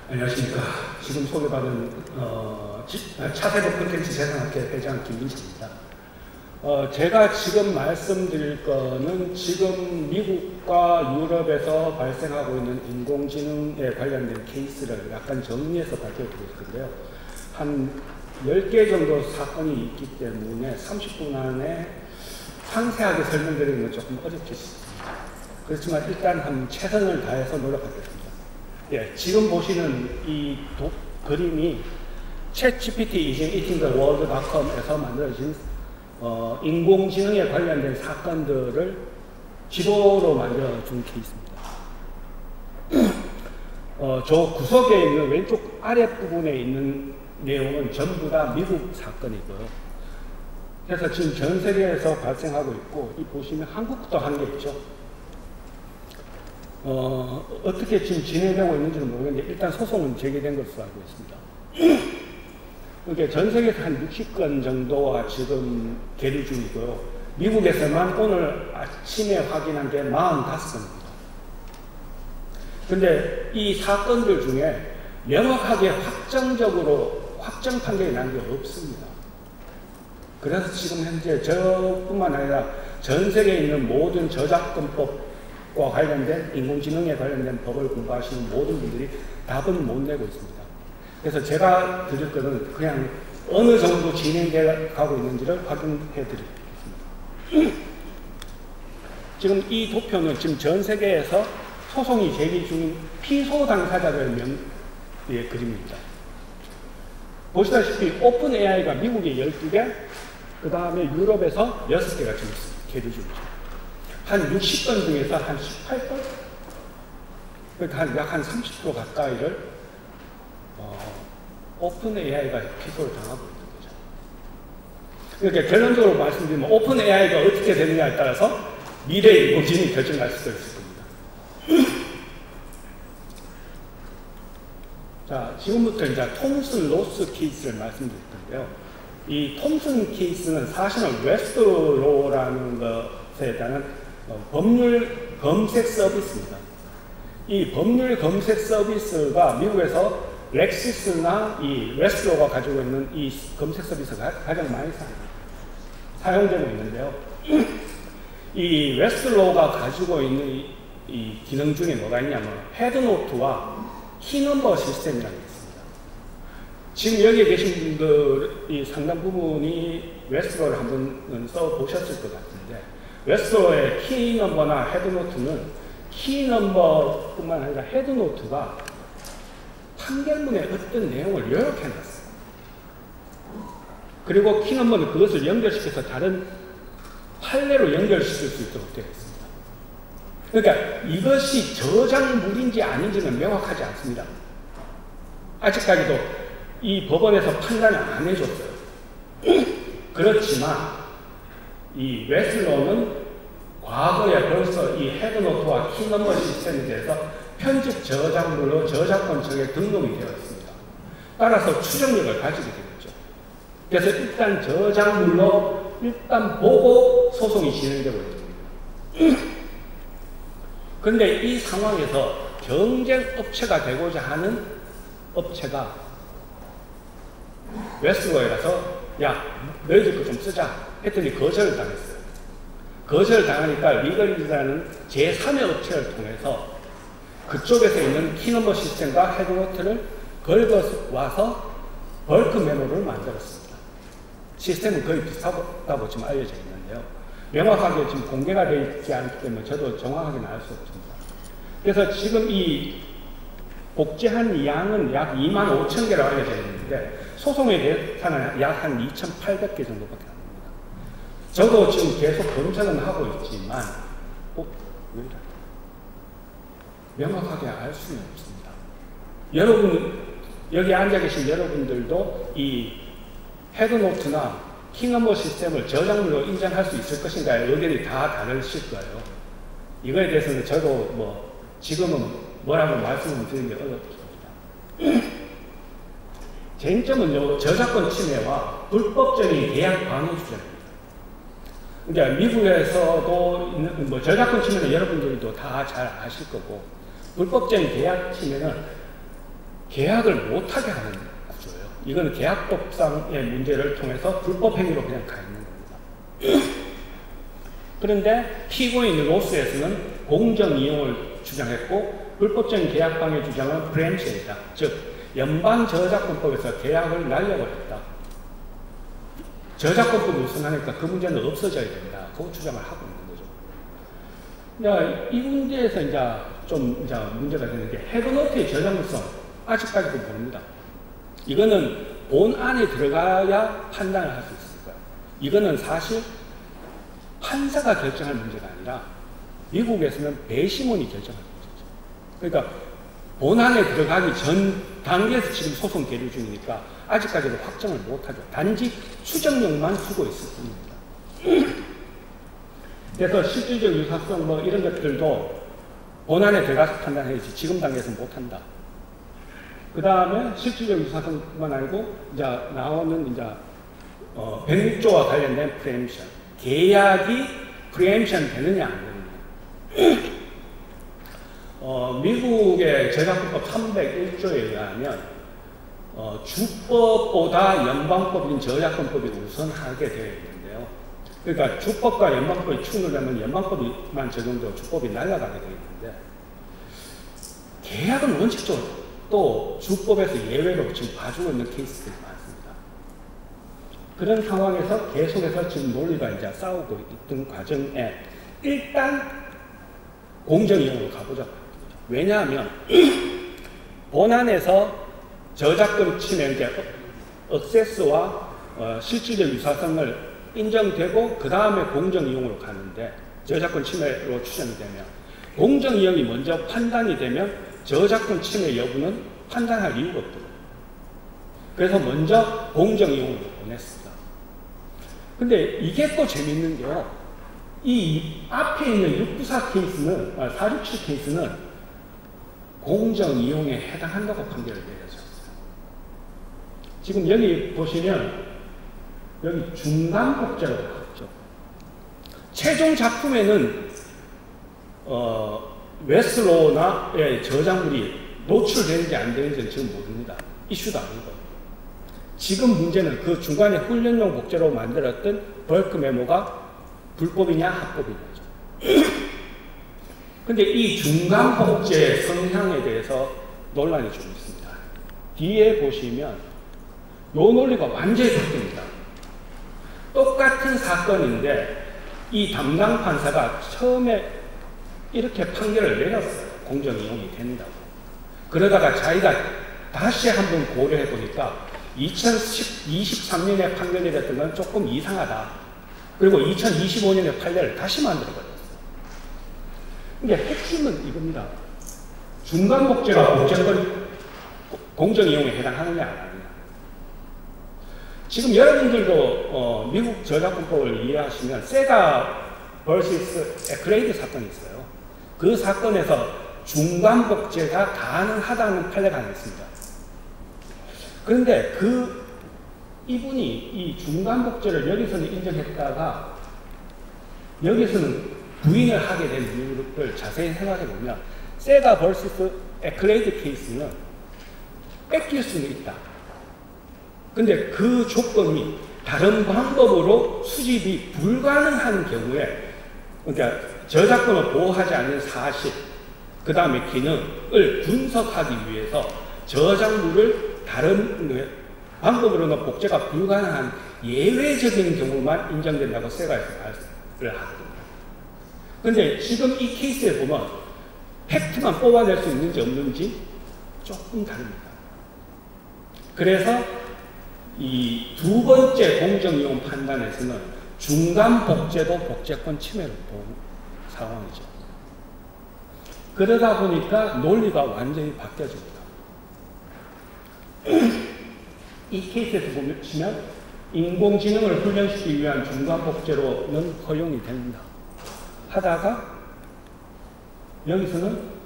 안녕하십니까. 지금 소개받은 차세법 콘텐츠 재산학회 회장 김민식입니다. 제가 지금 말씀드릴 거는 지금 미국과 유럽에서 발생하고 있는 인공지능에 관련된 케이스를 약간 정리해서 발표드릴 건데요. 한 10개 정도 사건이 있기 때문에 30분 안에 상세하게 설명드리는 건 조금 어렵겠습니다. 그렇지만 일단 한 최선을 다해서 노력하겠습니다. 예, 지금 보시는 이 그림이 ChatGPT is eating the world.com에서 만들어진 인공지능에 관련된 사건들을 지도로 만들어준 케이스입니다. 저 구석에 있는 왼쪽 아랫부분에 있는 내용은 전부 다 미국 사건이고요. 그래서 지금 전 세계에서 발생하고 있고, 이 보시면 한국도 한 게 있죠. 어떻게 지금 진행되고 있는지는 모르겠는데 일단 소송은 제기된 것으로 알고 있습니다. 이게 전 세계에서 한 60건 정도가 지금 계류 중이고요. 미국에서만 오늘 아침에 확인한 게 45건입니다. 근데 이 사건들 중에 명확하게 확정 판결이 난 게 없습니다. 그래서 지금 현재 저뿐만 아니라 전 세계에 있는 모든 저작권법과 관련된 인공지능에 관련된 법을 공부하시는 모든 분들이 답은 못 내고 있습니다. 그래서 제가 드릴 거는 그냥 어느 정도 진행되어 가고 있는지를 확인해 드리겠습니다. 지금 이 도표는 지금 전 세계에서 소송이 제기 중인 피소 당사자들 명의 그림입니다. 보시다시피 오픈 AI가 미국에 12개, 그 다음에 유럽에서 6개가 지금 계류 중이죠. 한 60건 중에서 한 18건? 그러니까 약 한 30% 가까이를 오픈 AI가 피소를 당하고 있는 거죠. 그러니까 결론적으로 말씀드리면 오픈 AI가 어떻게 되느냐에 따라서 미래의 인공지능이 결정할 수도 있을 겁니다. 자, 지금부터 이제 톰슨 로스 케이스를 말씀드릴 건데요. 이 톰슨 케이스는 사실은 웨스트로라는 것에 대한 법률 검색 서비스입니다. 이 법률 검색 서비스가 미국에서 렉시스나 이 웨스트로가 가지고 있는 이 검색 서비스가 가장 많이 사용되고 있는데요. 이 웨스트로가 가지고 있는 이 기능 중에 뭐가 있냐면 헤드노트와 키넘버 시스템이라는 게 있습니다. 지금 여기에 계신 분들이 상당 부분이 웨스트로를 한번 써보셨을 것 같은데, 웨스트로의 키넘버나 헤드노트는 키넘버뿐만 아니라 헤드노트가 판결문에 어떤 내용을 요약해놨어요. 그리고 키넘버는 그것을 연결시켜서 다른 판례로 연결시킬 수 있도록 되어 있습니다. 그러니까 이것이 저작물인지 아닌지는 명확하지 않습니다. 아직까지도 이 법원에서 판단을 안 해줬어요. 그렇지만 이 웨스트로는 과거에 벌써 이 헤드노트와 키넘버 시스템에 대해서 편집 저작물로 저작권청에 등록이 되어 있습니다. 따라서 추정력을 가지게 되겠죠. 그래서 일단 저작물로 일단 보고 소송이 진행되고 있습니다. 그런데 이 상황에서 경쟁 업체가 되고자 하는 업체가 웨스트로에 가서 야, 너희들 거 좀 쓰자 했더니 거절을 당했어요. 거절을 당하니까 리걸이라는 제3의 업체를 통해서 그쪽에서 있는 키넘버 시스템과 헤드노트를 긁어와서 벌크 메모를 만들었습니다. 시스템은 거의 비슷하다고 지금 알려져 있는데요. 명확하게 지금 공개가 되어 있지 않기 때문에 저도 정확하게는 알 수 없습니다. 그래서 지금 이 복제한 양은 약 25,000개라고 알려져 있는데 소송에 대해서는 약 한 2,800개 정도밖에 안 됩니다. 저도 지금 계속 검색은 하고 있지만 왜 이래? 명확하게 알 수는 없습니다. 여러분, 여기 앉아 계신 여러분들도 이 헤드노트나 키넘버 시스템을 저작물로 인정할 수 있을 것인가의 의견이 다 다르실 거예요. 이거에 대해서는 저도 지금은 뭐라고 말씀을 드리는 게 어렵습니다. 쟁점은요, 저작권 침해와 불법적인 계약 방해 주장입니다. 그러니까 미국에서도 있는 저작권 침해는 여러분들도 다 잘 아실 거고, 불법적인 계약 침해는 계약을 못하게 하는 구조예요. 이거는 계약법상의 문제를 통해서 불법 행위로 그냥 가 있는 겁니다. 그런데 피고인 로스에서는 공정 이용을 주장했고 불법적인 계약 방해 주장은 프리엠션이다. 즉 연방 저작권법에서 계약을 날려버렸다. 저작권법이 우선하니까 그 문제는 없어져야 된다. 그 주장을 하고 있는 거죠. 이 문제에서 좀 문제가 되는 게 헤드노트의 저작물성 아직까지도 모릅니다. 이거는 본 안에 들어가야 판단을 할 수 있을 거예요. 이거는 사실 판사가 결정할 문제가 아니라 미국에서는 배심원이 결정할 문제죠. 그러니까 본 안에 들어가기 전 단계에서 지금 소송 계류 중이니까 아직까지도 확정을 못하죠. 단지 추정력만 두고 있을 뿐입니다. 그래서 실질적 유사성 뭐 이런 것들도 본 안에 들어가서 판단해야지 지금 단계에서는 못한다. 그 다음에 실질적 유사성만 아니고 나오는 106조와 관련된 프리엠션. 계약이 프리엠션 되느냐 안 되느냐. 미국의 저작권법 301조에 의하면 주법보다 연방법인 저작권법이 우선하게 되어 있는데요. 그러니까 주법과 연방법이 충돌하면 연방법만 적용되고 주법이 날아가게 되어 있는데 계약은 원칙적으로 또 주법에서 예외로 지금 봐주고 있는 케이스들이 많습니다. 그런 상황에서 계속해서 지금 논리가 싸우고 있던 과정에 일단 공정이용으로 가보자. 왜냐하면 본안에서 저작권 침해, 액세스와 실질적 유사성을 인정되고 그 다음에 공정이용으로 가는데 저작권 침해로 추정이 되면 공정이용이 먼저 판단이 되면 저작권 침해 여부는 판단할 이유가 없더라고요. 그래서 먼저 공정이용으로 보냈습니다. 근데 이게 또 재밌는 게요. 이 앞에 있는 694 케이스는, 467 케이스는 공정이용에 해당한다고 판결을 내려졌어요. 지금 여기 보시면 여기 중간복제라고 했죠. 최종 작품에는 웨스로나의 저작물이 노출되는지 안 되는지는 지금 모릅니다. 이슈도 아니고. 지금 문제는 그 중간에 훈련용 복제로 만들었던 벌크 메모가 불법이냐 합법이냐죠. 근데 이 중간 복제 성향에 대해서 논란이 좀 있습니다. 뒤에 보시면 요 논리가 완전히 바뀝니다. 똑같은 사건인데 이 담당 판사가 처음에 이렇게 판결을 내렸어요. 공정이용이 된다고. 그러다가 자기가 다시 한번 고려해 보니까 2023년에 판결 내렸던 건 조금 이상하다. 그리고 2025년에 판례를 다시 만들어버렸어요. 근데 핵심은 이겁니다. 중간 복제가 복제권 공정이용에 해당하느냐 안 하느냐. 지금 여러분들도 미국 저작권법을 이해하시면 세가 vs 에크레이드 사건이 있어요. 그 사건에서 중간 복제가 가능하다는 판례가 하나 있습니다. 그런데 이분이 이 중간 복제를 여기서는 인정했다가 여기서는 부인을 하게 된 이유를 자세히 생각해 보면 세가 vs 에클레이드 케이스는 뺏길 수는 있다. 근데 그 조건이 다른 방법으로 수집이 불가능한 경우에, 그러니까 저작권을 보호하지 않는 사실, 그 다음에 기능을 분석하기 위해서 저작물을 다른 방법으로는 복제가 불가능한 예외적인 경우만 인정된다고 세가에서 말을 하거든요. 근데 지금 이 케이스에 보면 팩트만 뽑아낼 수 있는지 없는지 조금 다릅니다. 그래서 이 두 번째 공정이용 판단에서는 중간 복제도 복제권 침해를 본 상황이죠. 그러다 보니까 논리가 완전히 바뀌어집니다. 이 케이스에서 보시면 인공지능을 훈련시키기 위한 중간 복제로는 허용이 됩니다. 하다가 여기서는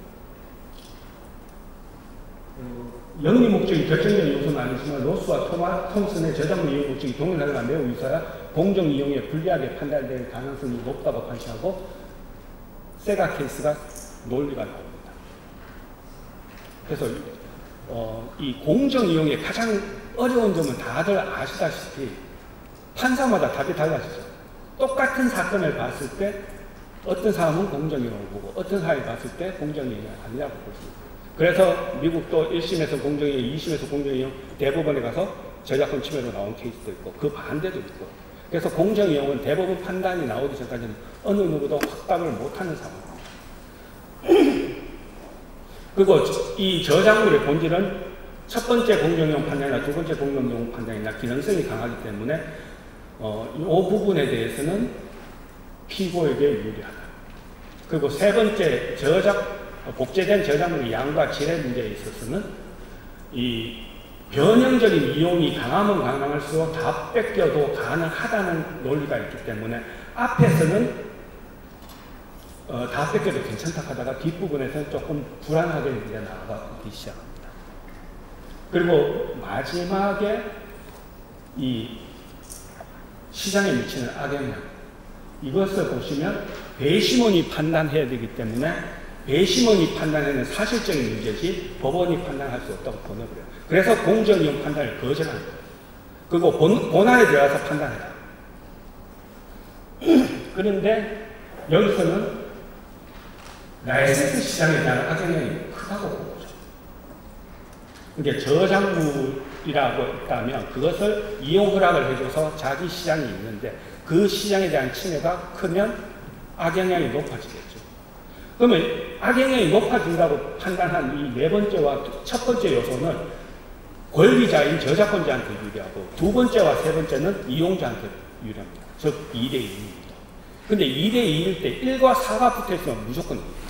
영리 목적이 결정적인 요소는 아니지만 로스와 톰슨의 저작물 이용 목적이 동일하거나 매우 유사하 공정 이용에 불리하게 판단될 가능성이 높다고 판시하고 세가 케이스가 논리가 나옵니다. 그래서 이 공정이용의 가장 어려운 점은 다들 아시다시피 판사마다 답이 달라지죠. 똑같은 사건을 봤을 때 어떤 사람은 공정이용을 보고 어떤 사람이 봤을 때 공정이용이 아니라고 볼 수 있어요. 그래서 미국도 1심에서 공정이용, 2심에서 공정이용, 대법원에 가서 저작권 침해로 나온 케이스도 있고 그 반대도 있고, 그래서 공정이용은 대법원 판단이 나오기 전까지는 어느 누구도 확답을 못하는 상황입니다. 그리고 이 저작물의 본질은 첫 번째 공정이용 판단이나 두 번째 공정이용 판단이나 기능성이 강하기 때문에 이 부분에 대해서는 피고에게 유리하다. 그리고 세 번째 복제된 저작물의 양과 질의 문제에 있어서는 이 변형적인 이용이 강하면 강할수록 다 뺏겨도 가능하다는 논리가 있기 때문에 앞에서는 다 뺏겨도 괜찮다 하다가 뒷부분에서는 조금 불안하게 이제 나아가기 시작합니다. 그리고 마지막에 이 시장에 미치는 악영향, 이것을 보시면 배심원이 판단해야 되기 때문에 배심원이 판단하는 사실적인 문제지 법원이 판단할 수 없다고 번역을 해요. 그래서 공정이용 판단을 거절하는 거예요. 그리고 본안에 들어가서 판단해라. 그런데 여기서는 라이센스 시장에 대한 악영향이 크다고 보죠. 이게 저작물이라고 있다면 그것을 이용 허락을 해줘서 자기 시장이 있는데 그 시장에 대한 침해가 크면 악영향이 높아지겠죠. 그러면 악영향이 높아진다고 판단한 이 네 번째와 첫 번째 요소는 권리자인 저작권자한테 유리하고 두 번째와 세 번째는 이용자한테 유리합니다. 즉 2대 2입니다. 근데 2대 2일 때 1과 4가 붙어 있으면 무조건 이깁니다.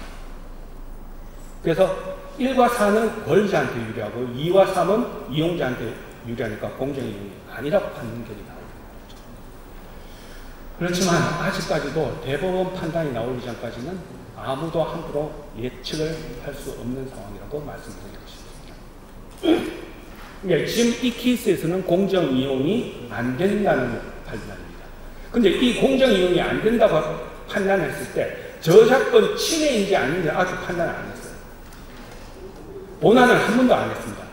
그래서 1과 4는 권리자한테 유리하고 2와 3은 이용자한테 유리하니까 공정이용이 아니라고 판결이 나옵니다. 그렇지만 아직까지도 대법원 판단이 나오기 전까지는 아무도 함부로 예측을 할 수 없는 상황이라고 말씀드리고 싶습니다. 그러니까 지금 이 케이스에서는 공정이용이 안 된다는 판단입니다. 근데 이 공정이용이 안 된다고 판단했을 때 저작권 침해인지 아닌지 아직 판단을 안 했어요. 본안을 한 번도 안 했습니다.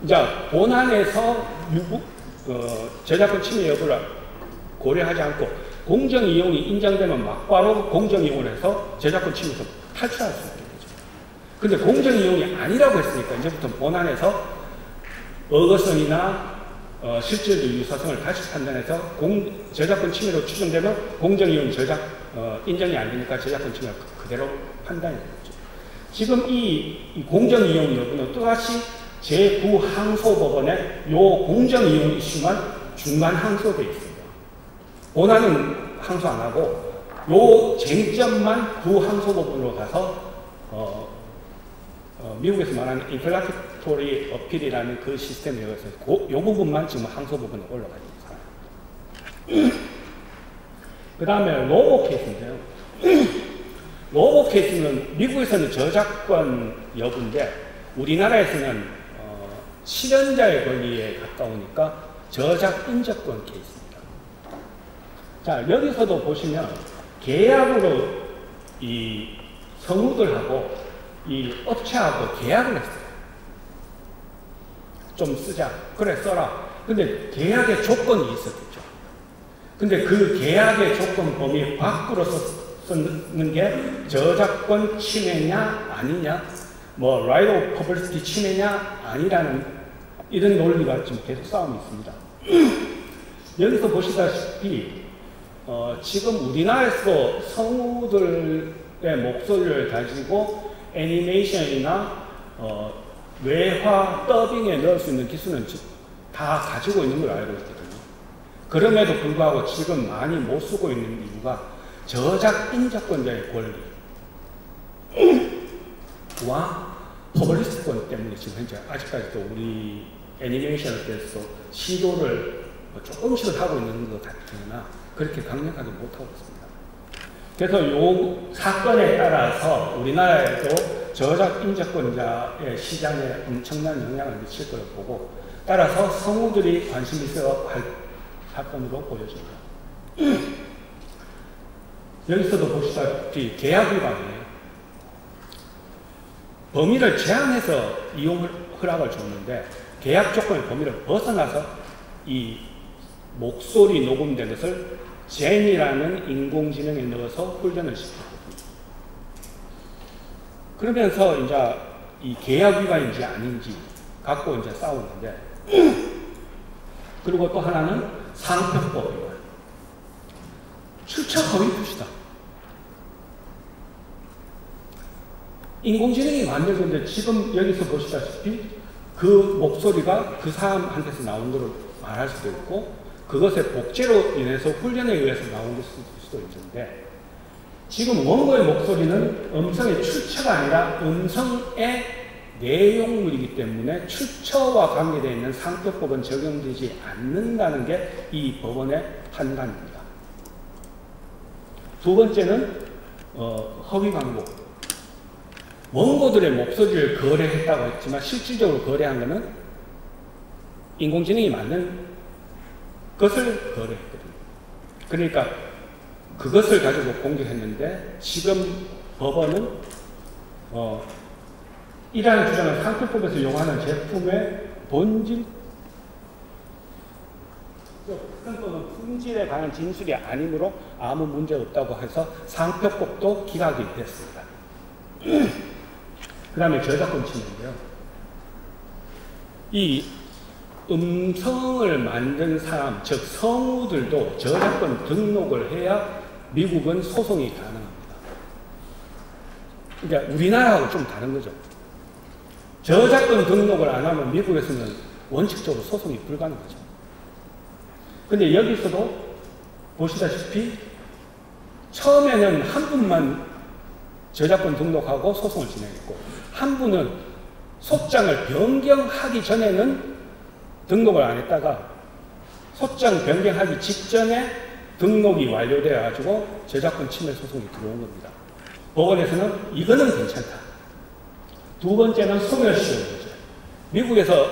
이제 본안에서 저작권 침해 여부를 고려하지 않고 공정이용이 인정되면 막바로 공정이용을 해서 저작권 침해에서 탈출할 수 있게 되죠. 근데 공정이용이 아니라고 했으니까 이제부터 본안에서 어거성이나 실질적 유사성을 다시 판단해서 저작권 침해로 추정되면 공정이용 인정이 안 되니까 저작권 침해가 그대로 판단이 되죠. 지금 이 공정이용 여부는 또다시 제9항소법원에 요 공정이용 이슈만 중간 항소되어 있습니다. 본안은 항소 안 하고 요 쟁점만 9항소법원으로 가서 미국에서 말하는 인터라큐토리 어필이라는 그 시스템에 의해서 요 부분만 지금 항소법원에 올라가 있는 상황입니다. 그 다음에 로보 케이스인데요. 로보 케이스는 미국에서는 저작권 여부인데 우리나라에서는 실현자의 권리에 가까우니까 저작 인적권 케이스입니다. 자, 여기서도 보시면 계약으로 이 성우들하고 이 업체하고 계약을 했어요. 좀 쓰자. 그래, 써라. 근데 계약의 조건이 있었겠죠. 근데 그 계약의 조건 범위 밖으로 쓰는 게 저작권 침해냐 아니냐, 뭐 right of publicity 침해냐 아니라는 이런 논리가 지금 계속 싸움이 있습니다. 여기서 보시다시피 지금 우리나라에서 성우들의 목소리를 가지고 애니메이션이나 외화, 더빙에 넣을 수 있는 기술은 다 가지고 있는 걸 알고 있거든요. 그럼에도 불구하고 지금 많이 못 쓰고 있는 이유가 저작 인적권자의 권리와 퍼블리스트권 때문에 지금 현재 아직까지도 우리 애니메이션에 대해서 시도를 조금씩은 하고 있는 것 같으나 그렇게 강력하게 못하고 있습니다. 그래서 이 사건에 따라서 우리나라에도 저작 인적권자의 시장에 엄청난 영향을 미칠 것을 보고 따라서 성우들이 관심 있어 할 사건으로 보여집니다. 여기서도 보시다시피 계약 위반이에요. 범위를 제한해서 이용을 허락을 줬는데 계약 조건의 범위를 벗어나서 이 목소리 녹음된 것을 젠이라는 인공지능에 넣어서 훈련을 시켰거든요. 그러면서 이제 이 계약 위반인지 아닌지 갖고 이제 싸우는데, 그리고 또 하나는 상표법 위반. 출처 허위 표시다. 인공지능이 만든 건데 지금 여기서 보시다시피 그 목소리가 그 사람한테서 나온 거를 말할 수도 있고, 그것의 복제로 인해서 훈련에 의해서 나온 것일 수도 있는데, 지금 원고의 목소리는 음성의 출처가 아니라 음성의 내용물이기 때문에 출처와 관계되어 있는 상표법은 적용되지 않는다는 게 이 법원의 판단입니다. 두 번째는 허위 광고. 원고들의 목소리를 거래했다고 했지만 실질적으로 거래한 것은 인공지능이 만든 것을 거래했거든요. 그러니까 그것을 가지고 공격했는데, 지금 법원은 이러한 주장은 상표법에서 이용하는 제품의 본질, 또는 품질에 관한 진술이 아니므로 아무 문제 없다고 해서 상표법도 기각이 됐습니다. 그 다음에 저작권 침해인데요. 이 음성을 만든 사람, 즉 성우들도 저작권 등록을 해야 미국은 소송이 가능합니다. 그러니까 우리나라하고 좀 다른 거죠. 저작권 등록을 안 하면 미국에서는 원칙적으로 소송이 불가능하죠. 근데 여기서도 보시다시피 처음에는 한 분만 저작권 등록하고 소송을 진행했고, 한 분은 소장을 변경하기 전에는 등록을 안 했다가 소장 변경하기 직전에 등록이 완료되어 가지고 저작권 침해 소송이 들어온 겁니다. 법원에서는 이거는 괜찮다. 두 번째는 소멸시효 문제. 미국에서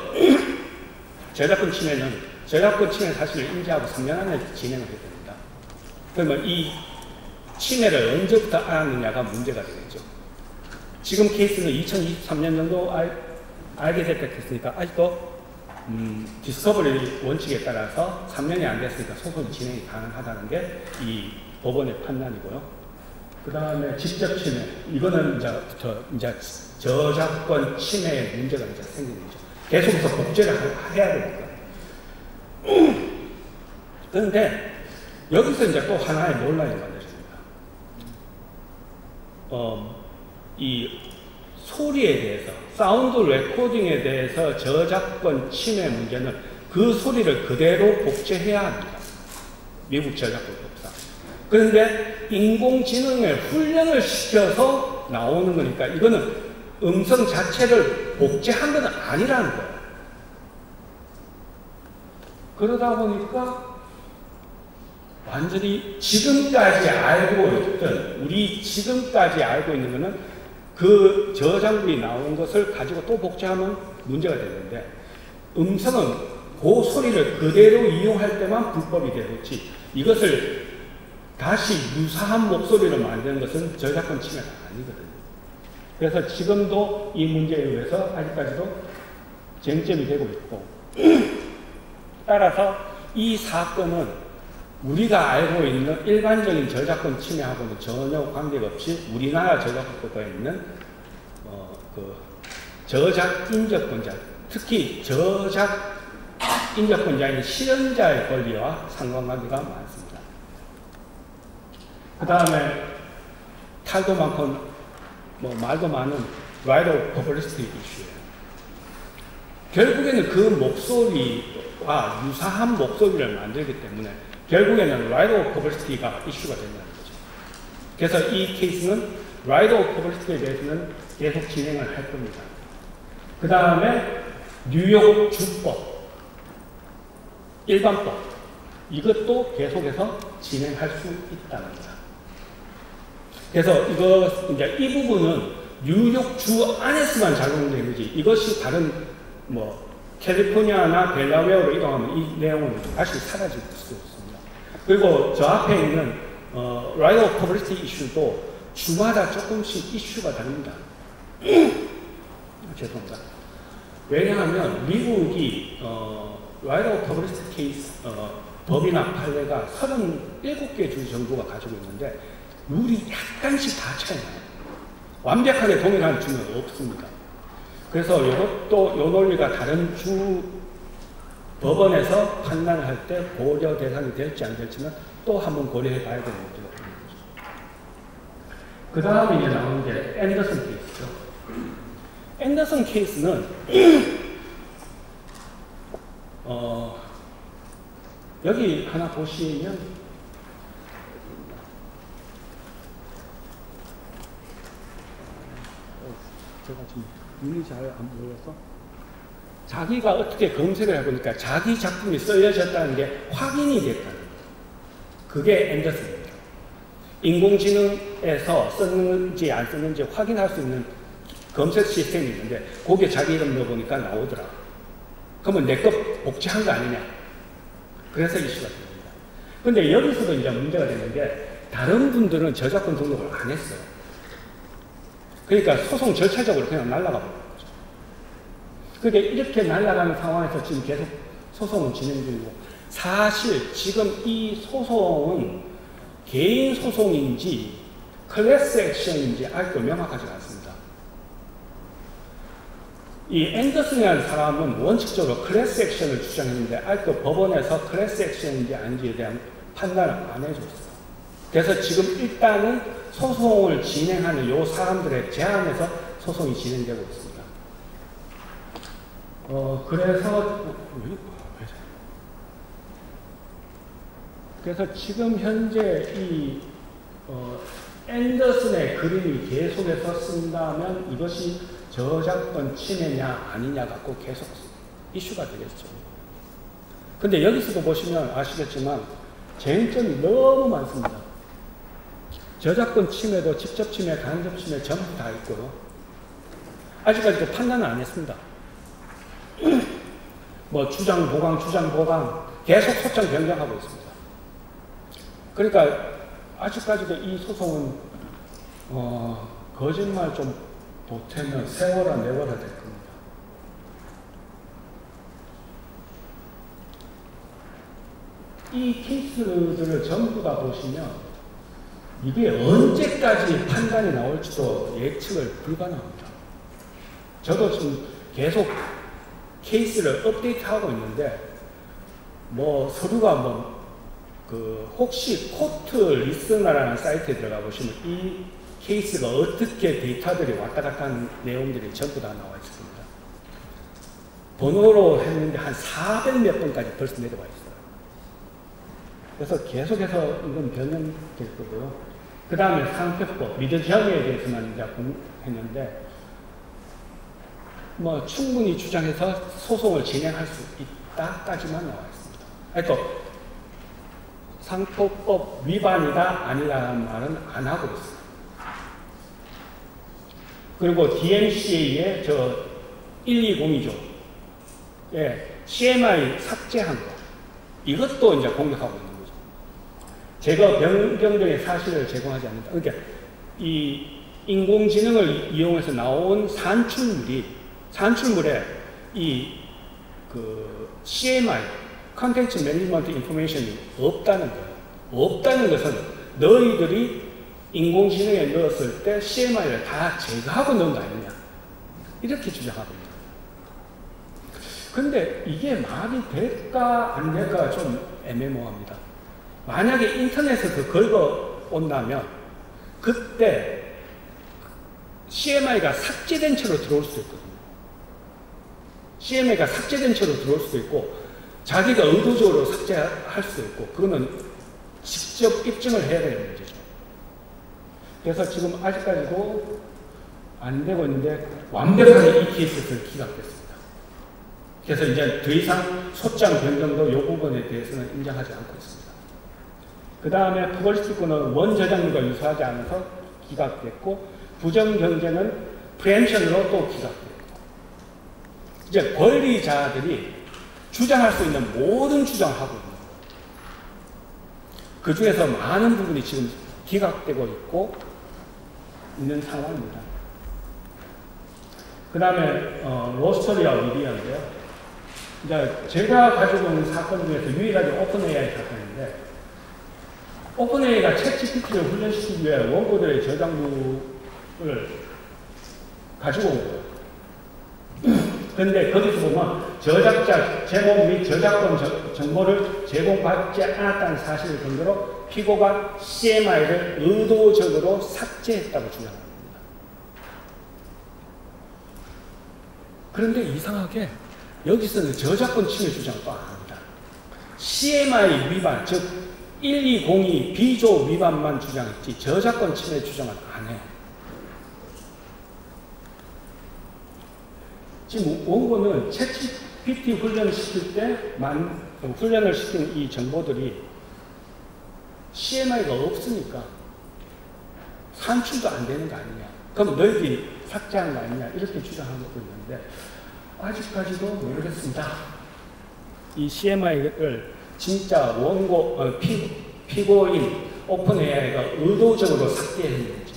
저작권 침해는 저작권 침해 사실을 인지하고 3년 안에 진행을 해야 됩니다. 그러면 이 침해를 언제부터 알았느냐가 문제가 되겠죠. 지금 케이스는 2023년 정도 알게 됐으니까 아직도 디스커버리 원칙에 따라서 3년이 안 됐으니까 소송이 진행이 가능하다는 게 이 법원의 판단이고요. 그 다음에 직접 침해. 이거는 이제 저작권 침해의 문제가 이제 생기는 거죠. 계속해서 복제를 해야 되니까. 그런데 여기서 이제 또 하나의 논란이 만들어집니다. 이 소리에 대해서, 사운드 레코딩에 대해서 저작권 침해 문제는 그 소리를 그대로 복제해야 합니다. 미국 저작권법상. 그런데 인공지능에 훈련을 시켜서 나오는 거니까 이거는 음성 자체를 복제한 건 아니라는 거예요. 그러다 보니까 완전히 지금까지 알고 있던, 우리 지금까지 알고 있는 거는 그 저작물이 나온 것을 가지고 또 복제하면 문제가 되는데, 음성은 그 소리를 그대로 이용할 때만 불법이 되겠지, 이것을 다시 유사한 목소리로 만드는 것은 저작권 침해가 아니거든요. 그래서 지금도 이 문제에 의해서 아직까지도 쟁점이 되고 있고, 따라서 이 사건은 우리가 알고 있는 일반적인 저작권 침해하고는 전혀 관계가 없이 우리나라 저작권법에 있는 저작 인적권자, 특히 저작 인적권자인 실현자의 권리와 상관관계가 많습니다. 그 다음에 탈도 많고 말도 많은 right of publicity 이슈예요. 결국에는 그 목소리와 유사한 목소리를 만들기 때문에 결국에는 right of publicity가 이슈가 된다는 거죠. 그래서 이 케이스는 right of publicity에 대해서는 계속 진행을 할 겁니다. 그 다음에 뉴욕 주법, 일반법, 이것도 계속해서 진행할 수 있다는 거죠. 그래서 이제 이 부분은 뉴욕 주 안에서만 적용되는 거지, 이것이 다른 캘리포니아나 델라웨어로 이동하면 이 내용은 다시 사라질 수 없습니다. 그리고 저 앞에 있는 right of publicity 이슈도 주마다 조금씩 이슈가 다릅니다. 죄송합니다. 왜냐하면 미국이 right of publicity case 법이나 판례가 37개 주 정도가 가지고 있는데 룰이 약간씩 다 차이나요. 완벽하게 동일한 주는 없습니다. 그래서 이것도 이 논리가 다른 주 법원에서 판단을 할 때 고려 대상이 될지 안 될지는 또 한번 고려해 봐야 되는 문제가 되는 거죠. 그 다음에 이제 나오는 게 앤더슨 케이스죠. 앤더슨 케이스는 여기 하나 보시면 제가 지금 눈이 잘 안 보여서 자기가 어떻게 검색을 해보니까 자기 작품이 쓰여졌다는 게 확인이 됐다는 거예요. 그게 앤더슨입니다. 인공지능에서 썼는지 안 썼는지 확인할 수 있는 검색 시스템이 있는데 거기에 자기 이름 넣어보니까 나오더라. 그러면 내 거 복제한 거 아니냐. 그래서 이슈가 됩니다. 근데 여기서도 이제 문제가 되는 게 다른 분들은 저작권 등록을 안 했어요. 그러니까 소송 절차적으로 그냥 날아가 버린 거죠. 그게 이렇게 날아가는 상황에서 지금 계속 소송은 진행 중이고 사실 지금 이 소송은 개인 소송인지 클래스 액션인지 아직도 명확하지 않습니다. 이 앤더슨이라는 사람은 원칙적으로 클래스 액션을 주장했는데 아직도 법원에서 클래스 액션인지 아닌지에 대한 판단을 안 해줬어요. 그래서 지금 일단은 소송을 진행하는 이 사람들의 제안에서 소송이 진행되고 있습니다. 그래서 지금 현재 이 앤더슨의 그림이 계속해서 쓴다면 이것이 저작권 침해냐 아니냐 갖고 계속 이슈가 되겠죠. 근데 여기서도 보시면 아시겠지만 쟁점이 너무 많습니다. 저작권 침해도 직접 침해, 간접 침해 전부 다 있고요. 아직까지도 판단을 안 했습니다. 뭐 주장 보강 계속 소장 변경하고 있습니다. 그러니까 아직까지도 이 소송은 거짓말 좀 보태면 세워라 내워라 될 겁니다. 이 케이스들을 전부 다 보시면 이게 언제까지 판단이 나올지도 예측을 불가능합니다. 저도 지금 계속 케이스를 업데이트하고 있는데 뭐 서류가 혹시 코트 리스너라는 사이트에 들어가 보시면 이 케이스가 어떻게 데이터들이 왔다 갔다 하는 내용들이 전부 다 나와 있습니다. 번호로 했는데 한 400몇 번까지 벌써 내려와 있어요. 그래서 계속해서 이건 변형될 거고요. 그 다음에 상표법, 미드정에 대해서만 이제 공부했는데 뭐 충분히 주장해서 소송을 진행할 수 있다까지만 나와 있습니다. 그러니까 상표법 위반이다 아니라는 말은 안 하고 있습니다. 그리고 DMCA의 1202조 CMI 삭제한 거 이것도 이제 공격하고 있는 거죠. 제거 변경등의 사실을 제공하지 않는다. 그러니까 이 인공지능을 이용해서 나온 산출물에 이 CMI 컨텐츠 매니지먼트 인포메이션이 없다는 거예요. 없다는 것은 너희들이 인공지능에 넣었을 때 CMI를 다 제거하고 넣은 거 아니냐 이렇게 주장하고 있습니다. 근데 이게 말이 될까 안 될까 좀 애매모호합니다. 만약에 인터넷에서 긁어온다면 그때 CMI가 삭제된 채로 들어올 수도 있거든요. CMI가 삭제된 채로 들어올 수도 있고 자기가 의도적으로 삭제할 수도 있고 그러면 직접 입증을 해야 되는 문제죠. 그래서 지금 아직까지도 안 되고 있는데 완벽하게 이 케이스에서 기각됐습니다. 그래서 이제 더 이상 소장 변경도 이 부분에 대해서는 인정하지 않고 있습니다. 그 다음에 푸벌리스트권은 원저작물과 유사하지 않아서 기각됐고 부정 경쟁은 프리엠션으로 또 기각됐고 이제 권리자들이 주장할 수 있는 모든 주장을 하고 있는 거예요. 그 중에서 많은 부분이 지금 기각되고 있는 상황입니다. 그 다음에 로스터리아 미디어인데요. 이제 제가 가지고 있는 사건 중에서 유일하게 오픈AI 사건인데, 오픈AI가 챗GPT를 훈련시키기 위해 원고들의 저작물을 가지고 온 거예요. 그런데 거기서 보면 저작자 제목 및 저작권 정보를 제공받지 않았다는 사실을 근거로 피고가 CMI를 의도적으로 삭제했다고 주장합니다. 그런데 이상하게 여기서는 저작권 침해 주장을 또 안 합니다. CMI 위반, 즉 1202 B조 위반만 주장했지 저작권 침해 주장은 안 해요. 지금 원고는 챗GPT 훈련을 시킬 때 훈련을 시킨 이 정보들이 CMI가 없으니까 산출도 안 되는 거 아니냐. 그럼 너희들이 삭제한 거 아니냐. 이렇게 주장하고 있는데 아직까지도 모르겠습니다. 이 CMI를 진짜 원고, 피고인 오픈AI가 의도적으로 삭제했는지.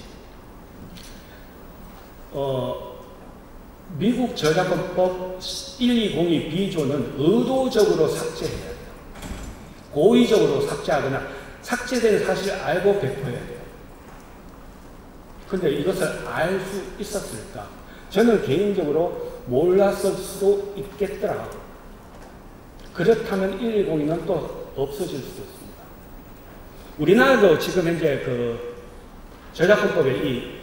미국 저작권법 1202 B조는 의도적으로 삭제해야 돼요. 고의적으로 삭제하거나 삭제된 사실을 알고 배포해야 돼요. 근데 이것을 알 수 있었을까? 저는 개인적으로 몰랐을 수도 있겠더라. 그렇다면 1202는 또 없어질 수도 있습니다. 우리나라도 지금 현재 그 저작권법에 이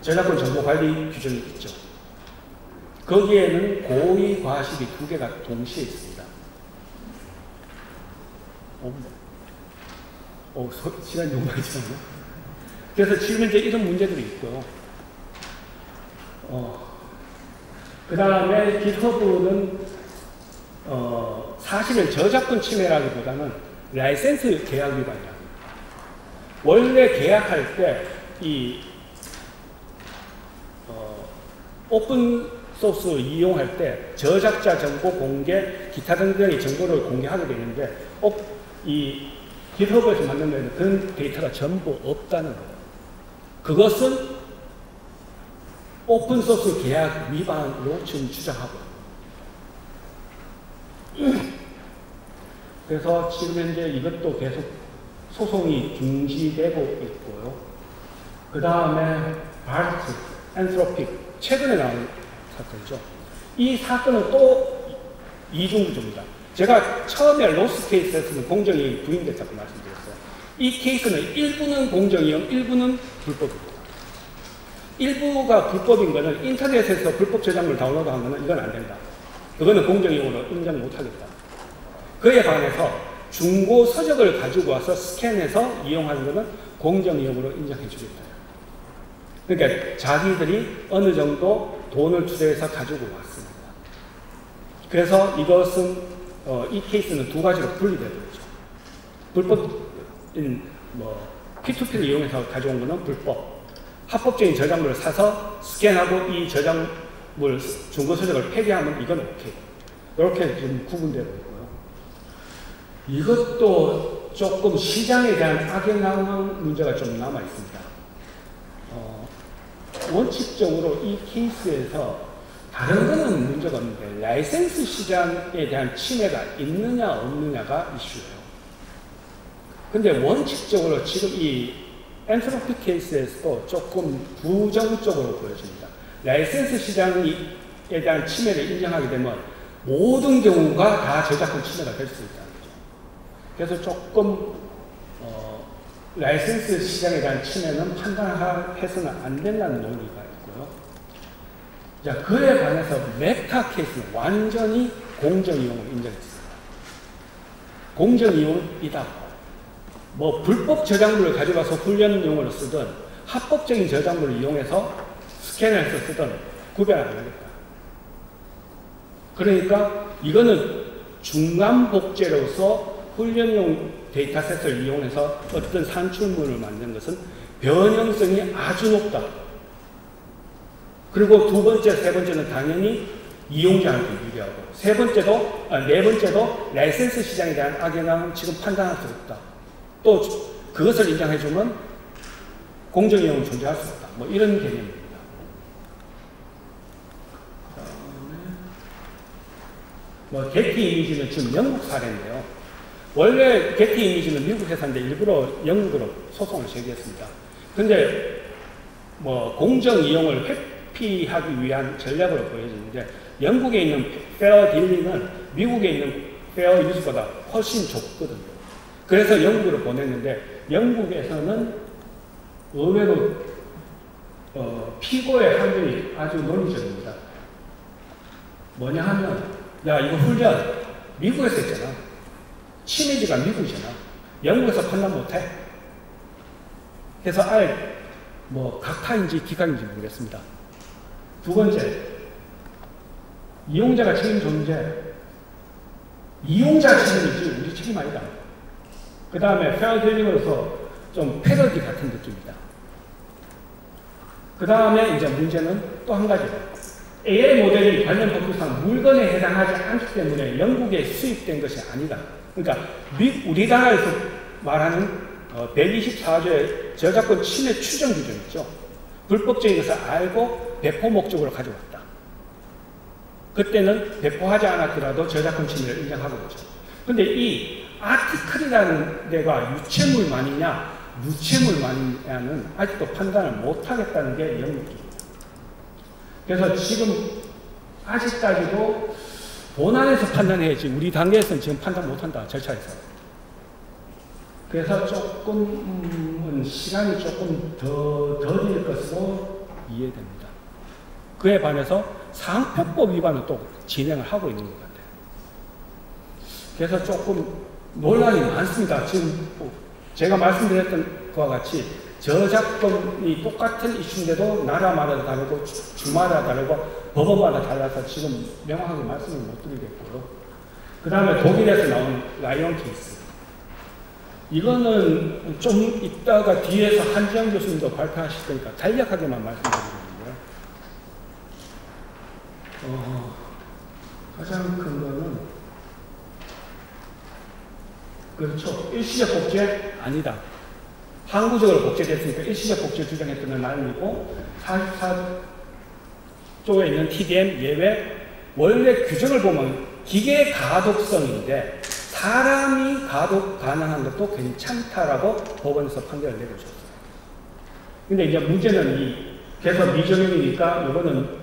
저작권 정보 관리 규정이 있죠. 거기에는 고의, 과실이 두 개가 동시에 있습니다. 시간이 너무 많이 지났네. 그래서 지금 현재 이런 문제들이 있고요. 그 다음에 GitHub는 사실은 저작권 침해라기보다는 라이센스 계약 위반이랍니다. 원래 계약할 때 이 오픈 소스 이용할 때 저작자 정보 공개, 기타 등등의 정보를 공개하게 되는데 이 GitHub에서 만든 데는 그런 데이터가 전부 없다는 거예요. 그것은 오픈 소스 계약 위반으로 지금 주장하고 그래서 지금 현재 이것도 계속 소송이 중지되고 있고요. 그 다음에 바르트, 엔트로픽 최근에 나온 사건이죠. 이 사건은 또 이중구조입니다. 제가 처음에 로스 케이스에서는 공정이익이 부인됐다고 말씀드렸어요. 이 케이스는 일부는 공정이익, 일부는 불법입니다. 일부가 불법인 거는 인터넷에서 불법 저작물 다운로드한 거는 이건 안 된다. 그거는 공정이익으로 인정 못하겠다. 그에 반해서 중고 서적을 가지고 와서 스캔해서 이용하는 거는 공정이익으로 인정해 주겠다. 그러니까 자기들이 어느 정도 돈을 투자해서 가지고 왔습니다. 그래서 이것은 이 케이스는 두 가지로 분리되고 있죠. 불법인 P2P를 이용해서 가져온 것은 불법. 합법적인 저작물을 사서 스캔하고 이 저작물 중고 서적을 폐기하면 이건 오케이. 이렇게 좀 구분되고 있고요. 이것도 조금 시장에 대한 악영향 문제가 좀 남아 있습니다. 원칙적으로 이 케이스에서 다른 거는 문제가 없는데 라이센스 시장에 대한 침해가 있느냐 없느냐가 이슈예요. 근데 원칙적으로 지금 이 엔트로픽 케이스에서도 조금 부정적으로 보여집니다. 라이센스 시장에 대한 침해를 인정하게 되면 모든 경우가 다 저작권 침해가 될 수 있다는 거죠. 그래서 조금 라이센스 시장에 대한 침해는 판단해서는 안 된다는 논리가 있고요. 자, 그에 반해서 메타 케이스는 완전히 공정이용을 인정했습니다. 공정이용이다. 불법 저작물을 가져가서 훈련용으로 쓰든 합법적인 저작물을 이용해서 스캔해서 쓰든 구별 안 하겠다. 그러니까 이거는 중간복제로서 훈련용 데이터셋을 이용해서 어떤 산출물을 만든 것은 변형성이 아주 높다. 그리고 두 번째, 세 번째는 당연히 이용자한테 유리하고 네 번째도 라이센스 시장에 대한 악영향은 지금 판단할 수 없다. 또 그것을 인정해주면 공정이용은 존재할 수 없다. 이런 개념입니다. 뭐 게티 이미지는 지금 영국 사례인데요. 원래 게티 이미지는 미국 회사인데 일부러 영국으로 소송을 제기했습니다. 근데 뭐 공정 이용을 회피하기 위한 전략으로 보여지는데 영국에 있는 페어 딜링은 미국에 있는 페어 유스보다 훨씬 좁거든요. 그래서 영국으로 보냈는데 영국에서는 의외로 피고의 확률이 아주 논리적입니다. 뭐냐 하면 야 이거 훈련 미국에서 했잖아. 침해지가 미국이잖아. 영국에서 판단 못해? 그래서 아예 뭐 각파인지 기각인지 모르겠습니다. 두 번째, 이용자가 책임져 문제. 이용자 책임이지 우리 책임 아니다. 그 다음에 페어 딜링으로서 좀 패러디 같은 느낌이다. 그 다음에 이제 문제는 또 한 가지. AI 모델이 관련 법규상 물건에 해당하지 않기 때문에 영국에 수입된 것이 아니다. 그러니까 우리나라에서 말하는 124조의 저작권 침해 추정 규정 있죠. 불법적인 것을 알고 배포 목적으로 가져왔다. 그때는 배포하지 않았더라도 저작권 침해를 인정하고 있죠. 근데 이 아티클이라는 데가 유체물만이냐 무체물만이냐는 아직도 판단을 못하겠다는 게 영국입니다. 그래서 지금 아직까지도 본안에서 판단해야지 우리 단계에서는 지금 판단 못한다. 절차에서. 그래서 조금 시간이 조금 더딜 것으로 이해됩니다. 그에 반해서 상표법 위반을 또 진행을 하고 있는 것 같아요. 그래서 조금 논란이 많습니다. 지금 제가 말씀드렸던 것과 같이 저작권이 똑같은 이슈인데도 나라마다 다르고 주마다 다르고 법원마다 달라서 지금 명확하게 말씀을 못 드리겠고요. 그 다음에 독일에서 나온 라이언 케이스. 이거는 좀 이따가 뒤에서 한지영 교수님도 발표하실 거니까 간략하게만 말씀드리겠는데요. 가장 큰 거는 그렇죠. 일시적 복제? 아니다. 항구적으로 복제됐으니까 일시적 복제 주장했던 건 나름이고 44조에 있는 TDM 예외 원래 규정을 보면 기계 가독성인데 사람이 가독 가능한 것도 괜찮다라고 법원에서 판결을 내려줬어요. 근데 이제 문제는 계속 미정형이니까 이거는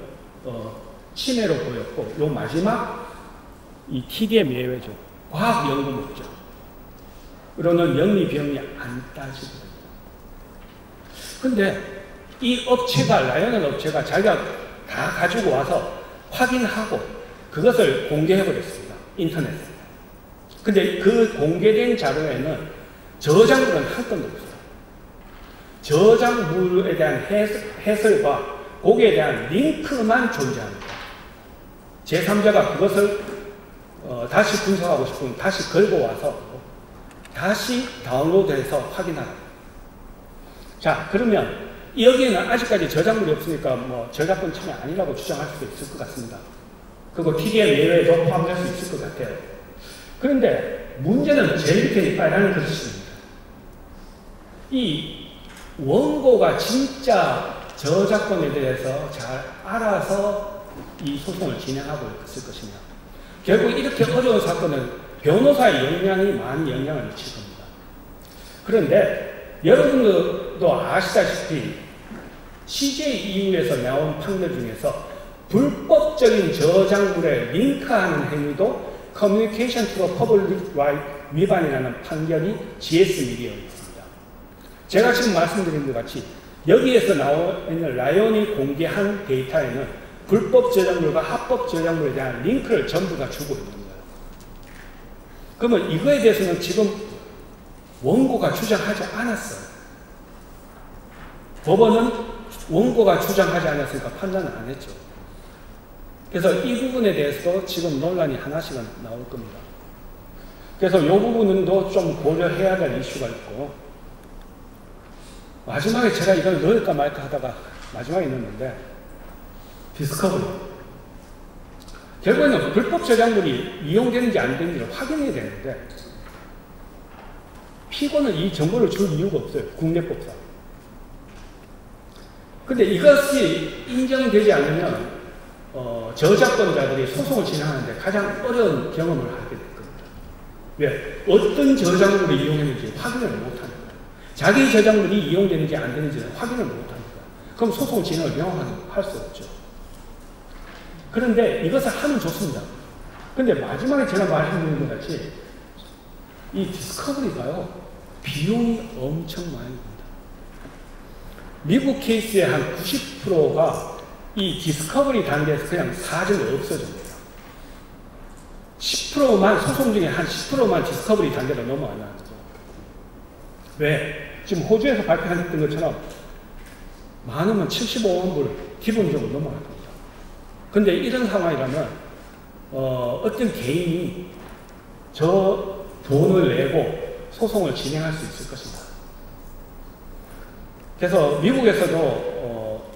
침해로 보였고 요 마지막 이 TDM 예외죠. 과학 연구 목적. 그러는 영리 비영리 안 따지거든요. 근데 이 업체가 라이언 업체가 자기가 다 가지고 와서 확인하고 그것을 공개해버렸습니다. 인터넷에. 근데 그 공개된 자료에는 저작물은 한 건도 없어요. 저작물에 대한 해설과 거기에 대한 링크만 존재합니다. 제3자가 그것을 다시 분석하고 싶으면 다시 걸고 와서 다시 다운로드해서 확인하라. 자, 그러면 여기에는 아직까지 저작물이 없으니까 뭐 저작권 침해 아니라고 주장할 수도 있을 것 같습니다. 그리고 TDM 예외에도 포함될 수 있을 것 같아요. 그런데 문제는 제일 밑에 빨간 글씨입니다. 이 원고가 진짜 저작권에 대해서 잘 알아서 이 소송을 진행하고 있을 것이냐. 결국 이렇게 어려운 사건은 변호사의 역량이 많이 영향을 미칠 겁니다. 그런데 여러분들도 아시다시피 CJEU에서 나온 판결 중에서 불법적인 저작물에 링크하는 행위도 Communication to the Public Right 위반이라는 판결이 GS 미디어에 있습니다. 제가 지금 말씀드린 것 같이 여기에서 나오는 라이언이 공개한 데이터에는 불법 저작물과 합법 저작물에 대한 링크를 전부 다 주고 있는 거예요. 그러면 이거에 대해서는 지금 원고가 주장하지 않았어요. 법원은 원고가 주장하지 않았으니까 판단을 안 했죠. 그래서 이 부분에 대해서도 지금 논란이 하나씩은 나올 겁니다. 그래서 이 부분도 좀 고려해야 될 이슈가 있고, 마지막에 제가 이걸 넣을까 말까 하다가 마지막에 넣었는데, 디스커버리. 결국에는 불법 저작물이 이용되는지 안 되는지를 확인해야 되는데, 피고는 이 정보를 줄 이유가 없어요. 국내법상. 근데 이것이 인정되지 않으면 저작권자들이 소송을 진행하는데 가장 어려운 경험을 하게 될 겁니다. 왜? 어떤 저작물을 이용했는지 확인을 못하는 거예요. 자기 저작물이 이용되는지 안 되는지는 확인을 못하는 거예요. 그럼 소송 진행을 명확할 수 없죠. 그런데 이것을 하면 좋습니다. 근데 마지막에 제가 말씀드린 것 같이 이 디스커버리가요, 비용이 엄청 많이 듭니다. 미국 케이스의 한 90%가 이 디스커버리 단계에서 그냥 사정이 없어집니다. 10%만, 소송 중에 한 10%만 디스커버리 단계로 넘어가는 거죠. 왜? 지금 호주에서 발표했던 것처럼 많으면 75만 불 기본적으로 넘어갈 겁니다. 근데 이런 상황이라면 어떤 개인이 저 돈을 내고 소송을 진행할 수 있을 것입니다. 그래서 미국에서도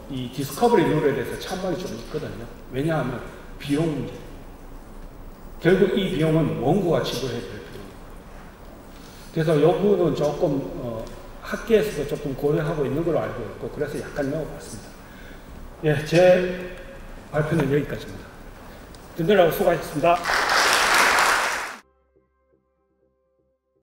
이 디스커버리 룰에 대해서 찬반이 좀 있거든요. 왜냐하면 비용 문제. 결국 이 비용은 원고가 지불해야 될 비용입니다. 그래서 이 부분은 조금 학계에서도 조금 고려하고 있는 걸로 알고 있고, 그래서 약간 넣어봤습니다. 예, 제 발표는 여기까지입니다. 듣느라고 수고하셨습니다.